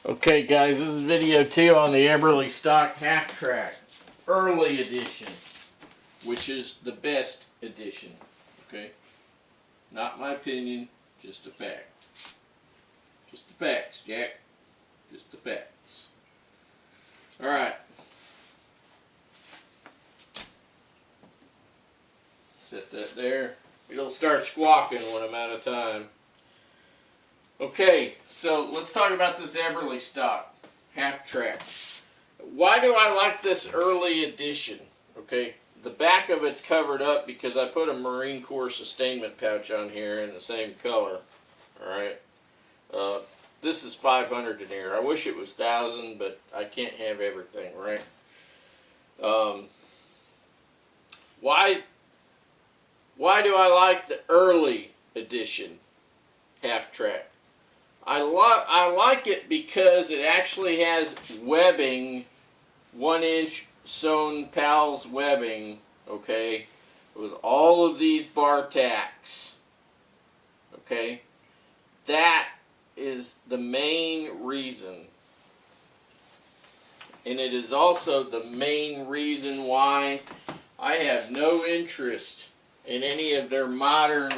Okay guys, this is video 2 on the Eberlestock half track early edition, which is the best edition. Okay, not my opinion, just a fact. Just the facts, Jack. Just the facts. Alright. Set that there. It'll start squawking when I'm out of time. Okay, so let's talk about this Eberlestock half track. Why do I like this early edition? Okay, the back of it's covered up because I put a Marine Corps sustainment pouch on here in the same color. Alright, this is 500 denier. I wish it was 1,000, but I can't have everything, right? Why do I like the early edition half track? I like it because it actually has webbing, 1-inch sewn PALS webbing, okay, with all of these bar tacks, okay. That is the main reason, and it is also the main reason why I have no interest in any of their modern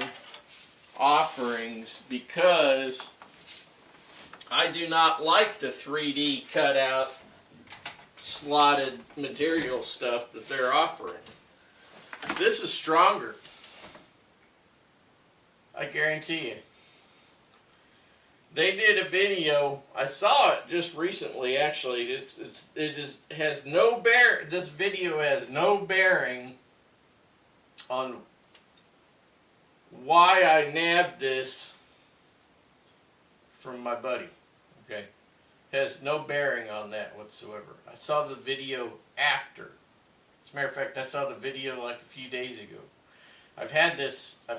offerings, because I do not like the 3D cutout slotted material stuff that they're offering. This is stronger, I guarantee you. They did a video, I saw it just recently actually. This video has no bearing on why I nabbed this from my buddy. Okay, has no bearing on that whatsoever. I saw the video after. As a matter of fact, I saw the video like a few days ago. I've had this a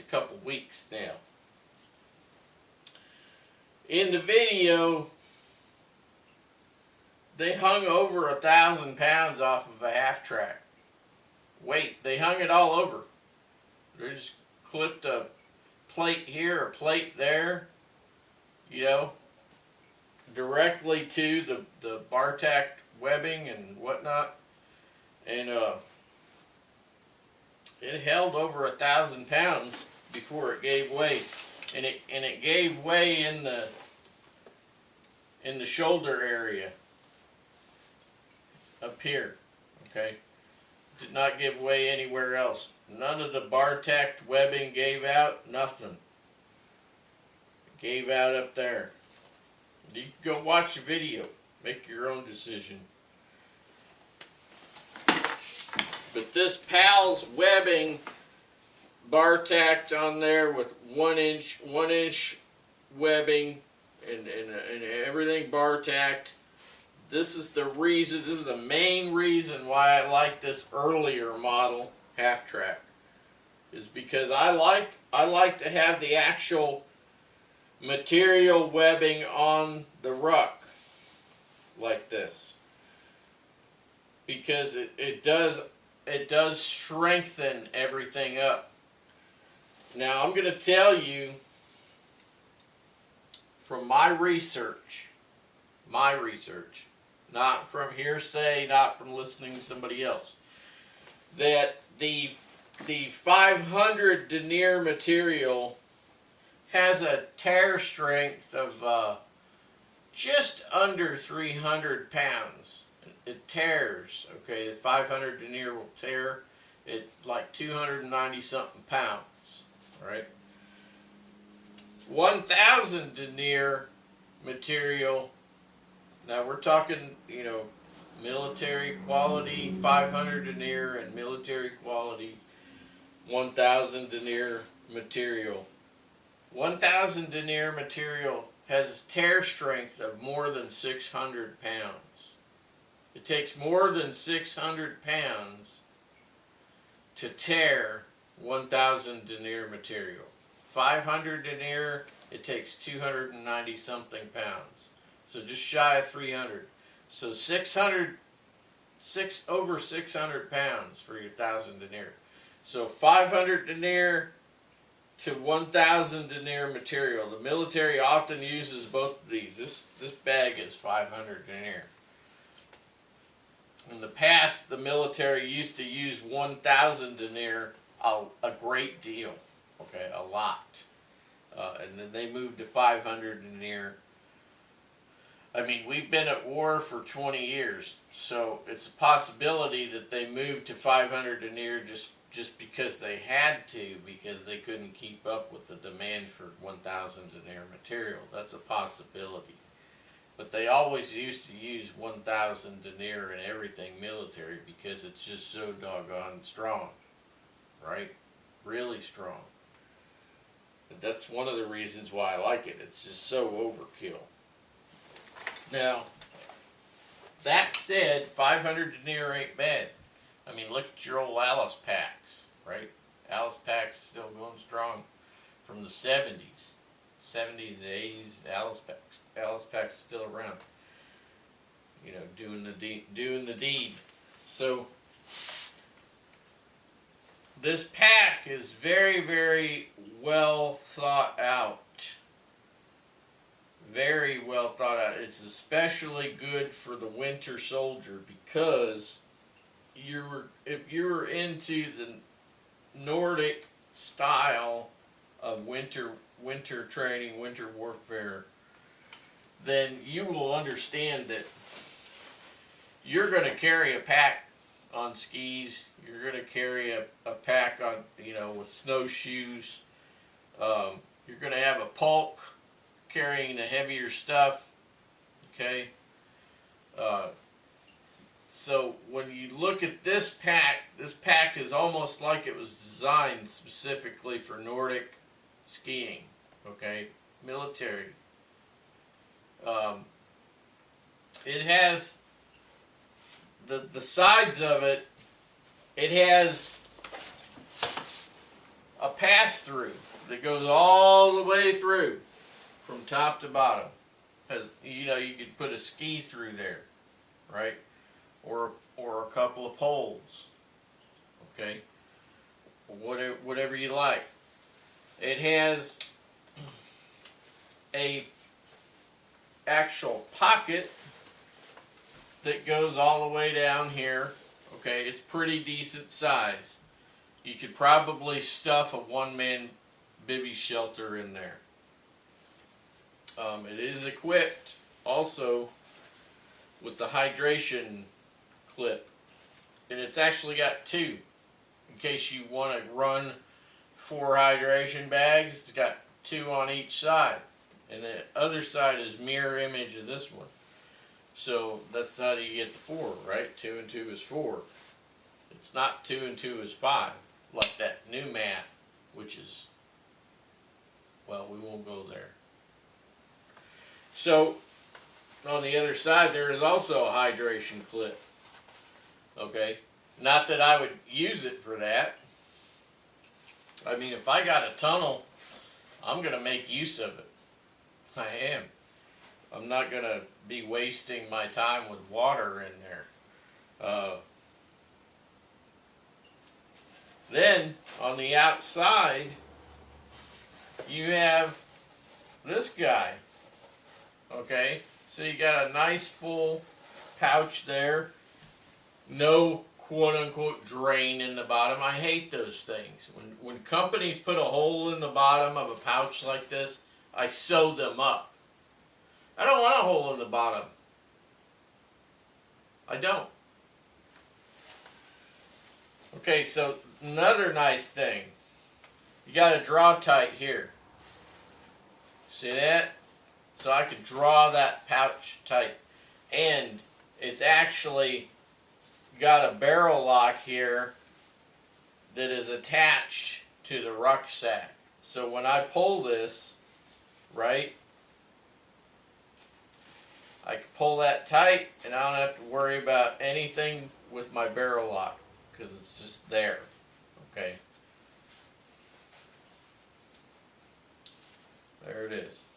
couple weeks now. In the video, they hung over 1,000 pounds off of a half track. Weight, they hung it all over. They just clipped a plate here, a plate there, you know, directly to the bar tack webbing and whatnot, and it held over 1,000 pounds before it gave way, and it gave way in the shoulder area up here. Okay, did not give way anywhere else. None of the bar tacked webbing gave out. Nothing. It gave out up there. You can go watch the video. Make your own decision. But this PALS webbing bar tacked on there with 1-inch webbing and everything bar tacked. This is the reason. This is the main reason why I like this earlier model half track. Is because I like to have the actual material webbing on the ruck like this, because it does strengthen everything up. Now I'm going to tell you from my research, not from hearsay, not from listening to somebody else, that the 500 denier material has a tear strength of just under 300 pounds. It tears, okay? The 500 denier will tear it like 290 something pounds, right? 1,000 denier material, now we're talking, you know, military quality 500 denier and military quality 1,000 denier material. 1,000 denier material has a tear strength of more than 600 pounds. It takes more than 600 pounds to tear 1,000 denier material. 500 denier, it takes 290 something pounds. So just shy of 300. So over 600 pounds for your 1,000 denier. So 500 denier to 1,000 denier material. The military often uses both of these. This bag is 500 denier. In the past, the military used to use 1,000 denier a great deal, okay, a lot. And then they moved to 500 denier. I mean, we've been at war for 20 years, so it's a possibility that they moved to 500 denier just because they had to, because they couldn't keep up with the demand for 1,000 denier material. That's a possibility. But they always used to use 1,000 denier in everything military because it's just so doggone strong, right? Really strong. And that's one of the reasons why I like it. It's just so overkill. Now, that said, 500 denier ain't bad. I mean, look at your old Alice packs, right? Alice packs still going strong from the 70s. 70s and 80s, Alice packs still around. You know, doing the deed. So, this pack is very, very well thought out. Very well thought out. It's especially good for the winter soldier because if you're into the Nordic style of winter training, winter warfare, then you will understand that you're going to carry a pack on skis. You're going to carry a pack on, you know, with snowshoes. You're going to have a pulk carrying the heavier stuff. Okay. So when you look at this pack is almost like it was designed specifically for Nordic skiing. Okay, military. It has the sides of it. It has a pass-through that goes all the way through, from top to bottom. As you know, you could put a ski through there, right? Or a couple of poles. Okay, whatever you like. It has a actual pocket that goes all the way down here. Okay, it's pretty decent size. You could probably stuff a one-man bivvy shelter in there. It is equipped also with the hydration clip, and it's actually got two in case you want to run 4 hydration bags. It's got 2 on each side, and the other side is mirror image of this one. So that's how you get the 4, right? 2 and 2 is 4. It's not 2 and 2 is 5, like that new math, which is, well, we won't go there. So on the other side there is also a hydration clip. Okay, not that I would use it for that. I mean, if I got a tunnel, I'm going to make use of it. I am. I'm not going to be wasting my time with water in there. Then, on the outside, you have this guy. Okay, so you got a nice full pouch there. No quote-unquote drain in the bottom. I hate those things. When companies put a hole in the bottom of a pouch like this, I sew them up. I don't want a hole in the bottom. I don't. Okay, so another nice thing. You got a draw tight here. See that? So I could draw that pouch tight. And it's actually got a barrel lock here that is attached to the rucksack. So when I pull this, right, I can pull that tight and I don't have to worry about anything with my barrel lock because it's just there. Okay. There it is.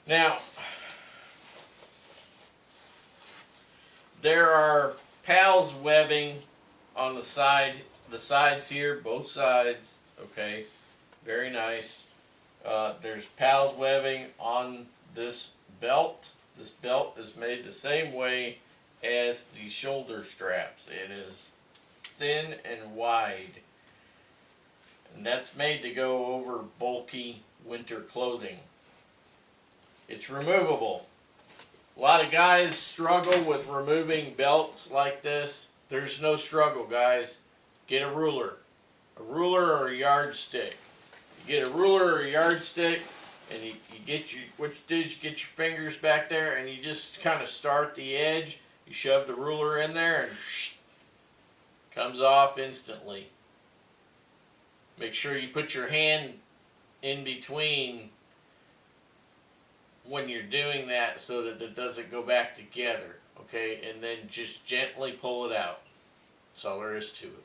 Now, there are PALS webbing on the side the sides here, both sides. Okay, very nice. There's PALS webbing on this belt. This belt is made the same way as the shoulder straps. It is thin and wide, and that's made to go over bulky winter clothing. It's removable. A lot of guys struggle with removing belts like this. There's no struggle, guys. Get a ruler or a yardstick. You get a ruler or a yardstick, and you get what you do is you get your fingers back there, and you just kind of start the edge. You shove the ruler in there, and comes off instantly. Make sure you put your hand in between when you're doing that so that it doesn't go back together. Okay, and then just gently pull it out. That's all there is to it.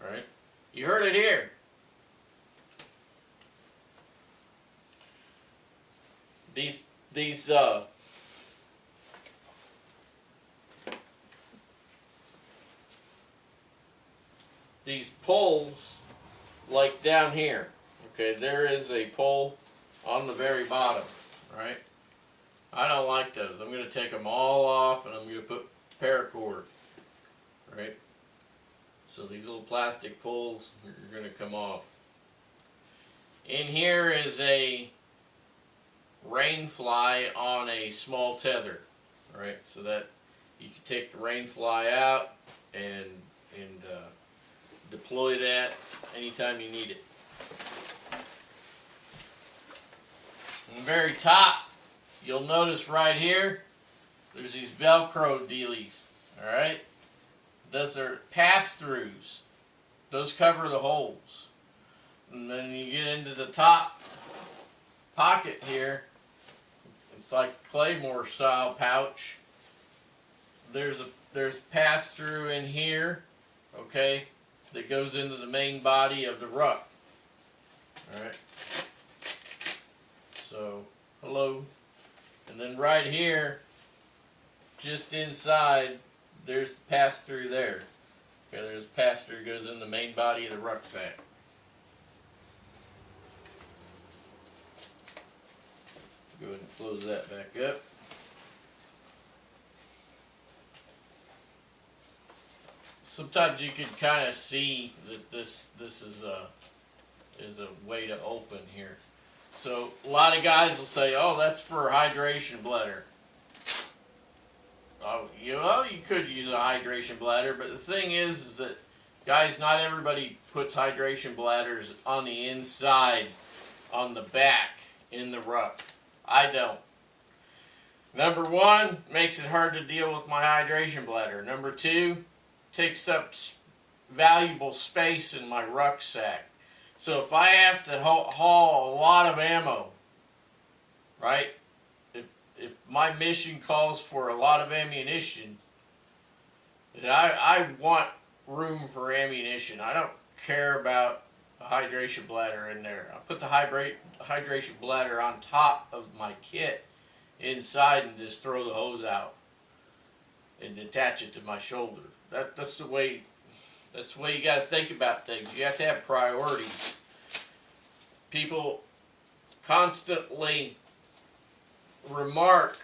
Alright? You heard it here. These poles, like down here, okay, there is a pole on the very bottom, right? I don't like those. I'm going to take them all off, and I'm going to put paracord, right? So these little plastic poles are going to come off. In here is a rain fly on a small tether, right? So that you can take the rain fly out and deploy that anytime you need it. On the very top, you'll notice right here, there's these Velcro dealies, alright? Those are pass-throughs. Those cover the holes. And then you get into the top pocket here. It's like Claymore style pouch. There's pass-through in here, okay, that goes into the main body of the Ruck. Alright. So, hello. And then right here, just inside, there's the pass-through there. Okay, there's a pass-through goes in the main body of the rucksack. Go ahead and close that back up. Sometimes you can kind of see that this is a way to open here. So a lot of guys will say, "Oh, that's for a hydration bladder." Oh, you could use a hydration bladder, but the thing is that, guys, not everybody puts hydration bladders on the inside, on the back, in the Ruck. I don't. Number one, makes it hard to deal with my hydration bladder. Number two, takes up valuable space in my rucksack. So if I have to haul a lot of ammo, right? If my mission calls for a lot of ammunition, then I want room for ammunition. I don't care about a hydration bladder in there. I put the hydration bladder on top of my kit inside and just throw the hose out and attach it to my shoulder. That's the way you got to think about things. You have to have priorities. People constantly remark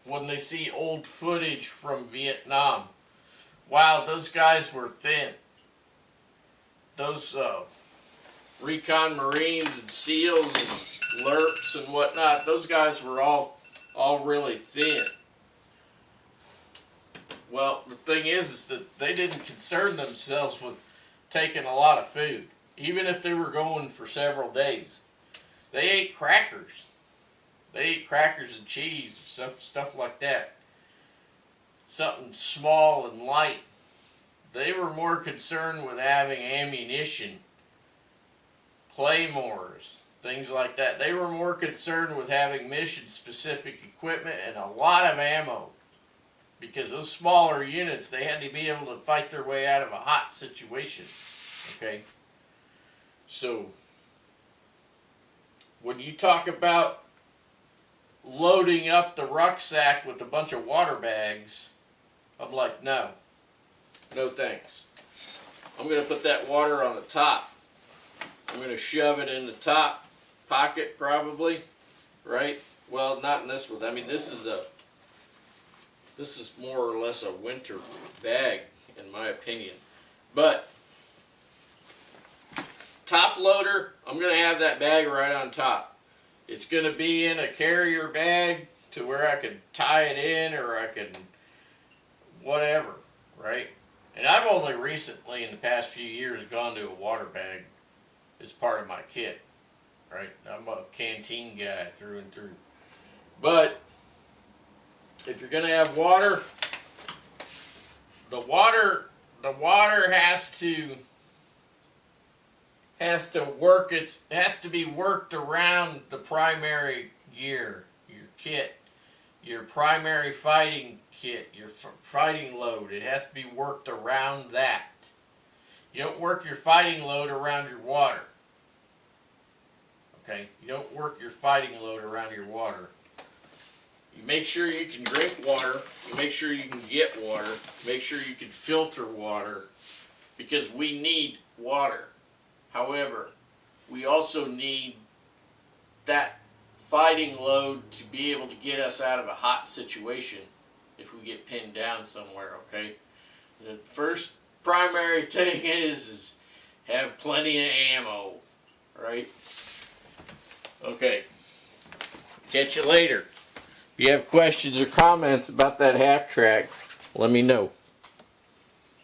when they see old footage from Vietnam. Wow, those guys were thin. Those recon Marines and SEALs and LRPs and whatnot, those guys were all really thin. Well, the thing is that they didn't concern themselves with taking a lot of food, even if they were going for several days. They ate crackers. They ate crackers and cheese, stuff like that. Something small and light. They were more concerned with having ammunition, claymores, things like that. They were more concerned with having mission-specific equipment and a lot of ammo. Because those smaller units, they had to be able to fight their way out of a hot situation. Okay? So, when you talk about loading up the rucksack with a bunch of water bags, I'm like, no. No thanks. I'm going to put that water on the top. I'm going to shove it in the top pocket probably, right? Well, not in this one. I mean, this is more or less a winter bag in my opinion. But top loader, I'm going to have that bag right on top. It's going to be in a carrier bag to where I can tie it in, or I can whatever, right? And I've only recently in the past few years gone to a water bag as part of my kit, right? I'm a canteen guy through and through. But if you're going to have water, the water has to be worked around the primary gear, your kit, your primary fighting kit, your fighting load. It has to be worked around that. You don't work your fighting load around your water. Okay? You don't work your fighting load around your water. You make sure you can drink water. You make sure you can get water. Make sure you can filter water, because we need water. However, we also need that fighting load to be able to get us out of a hot situation if we get pinned down somewhere, okay? The first primary thing is have plenty of ammo, right? Okay. Catch you later. If you have questions or comments about that half track, let me know.